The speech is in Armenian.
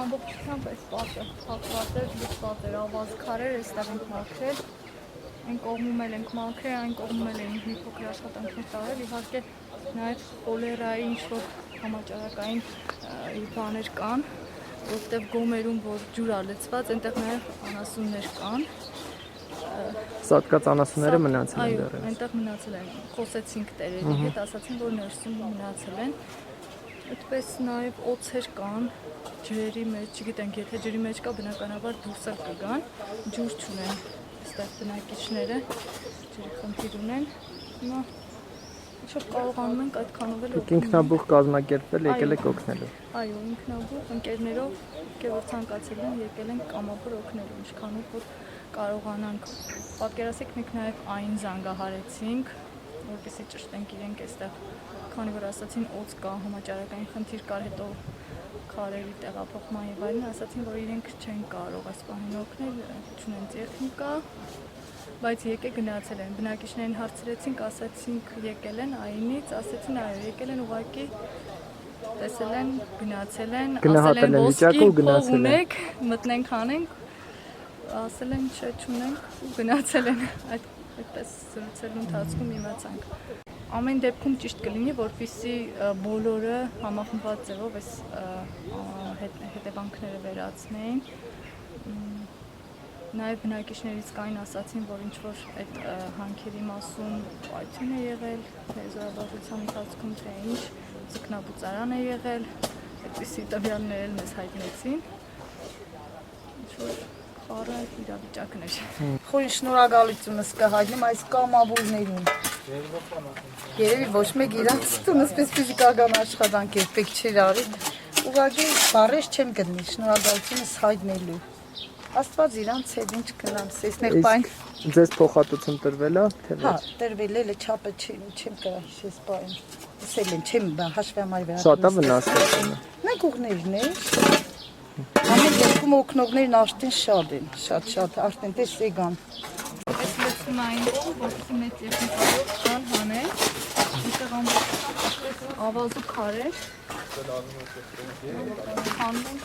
ամբողջությամբ այս պատը փակված էր, լուծված էր, ավազ քարեր, այստեղ ենք մաքրել, այն կողմում էլ ենք մաքրել, այն կողմում էլ ենք մի փոքր աշխատանքներ տարել, իհարկե նաև խոլերայի ինչ-որ համաճարակային բաներ կան, որտեղ գոմերում որ ջուր ա լցված, այնտեղ նաև անասուններ կան։ Սատկած անասունները մնացել են դեռ։ Այո, այնտեղ մնացել են, խոսեցինք տերերի հետ, ասացին, որ ներսում մնացել են։ Այդպես նաև օձեր կան, ջրերի մեջ, չգիտենք, եթե ջրի մեջ կա, բնականաբար դուրս էլ կգան, ջուր չունեն այստեղ բնակիչները, ջրի խնդիր ունեն։ Հիմա ինչով կարողանում ենք այդքանով էլ օգնել։ Ինքնաբուխ կազմակերպվել եկել եք օգնելու։ Այո, ինքնաբուխ ընկերներով, որ ցանկացել են, եկել են կամավոր օգնելու, ինչքանով որ կարողանանք։ Պատկերացեք, մենք նաև այն զանգահարեցինք, որպեսզի ճշտենք իրենք այստեղ, քանի որ ասացին օձ կա, համաճարակային խնդիր կար, հետո քարերի տեղափոխման եւ այլն, ասացին, որ իրենք չեն կարող այս բանին օգնել, չունեն տեխնիկա, բայց եկե գնացել են։ Բնակիչներին հարցրեցինք, ասացինք եկել են այնից, ասացին այո, եկել են ուղղակի տեսել են, գնացել են, ասել են ոսկի փող ունեք, մտնենք անենք, ասել են չէ չունենք ու գնացել են, այդպես զրուցելու ընթացքում իմացանք։ Ամեն դեպքում ճիշտ կլինի, որպեսզի բոլորը համախմբված ձևով այս հետևանքները վերացնեին։ Նաև բնակիչներից կային ասացին, որ ինչ-որ այդ հանքերի մասում պայթյուն է եղել, զորաբաժության ընթացքում թե ինչ, ձկնաբուծարան է եղել, այդպիսի տվյալներ էլ մեզ հայտնեցին, ինչ-որ խառը իրավիճակն էր։ Խորին շնորհակալությունս կհայտնեմ այս կամավորներին։ Երևի ոչ մեկ իրանց տունս պես ֆիզիկական աշխատանք էր, պետք չէր արել։ Ուղղակի բառեր չեմ գտնի շնորհակալությունս հայտնելու։ Աստված իրանց հետ ինչ կնամ, սեսնեղ պայն։ Ձեզ փոխհատուցում տրվել է, թե ոչ։ Հա, տրվել է, չափը չեմ կարա հիշես պայն։ Ասել եմ, չեմ հաշվի համար վերա։ Շատ է վնասել։ Մենք ուղներն է։ Ամեն երկում օգնողներն արդեն շատ են, շատ, արդեն տես եկան։ Այս լցումային կողմ, որպեսզի մեծ տեխնիկայով կան հանել, այստեղ ավազու քարեր, հանում ենք,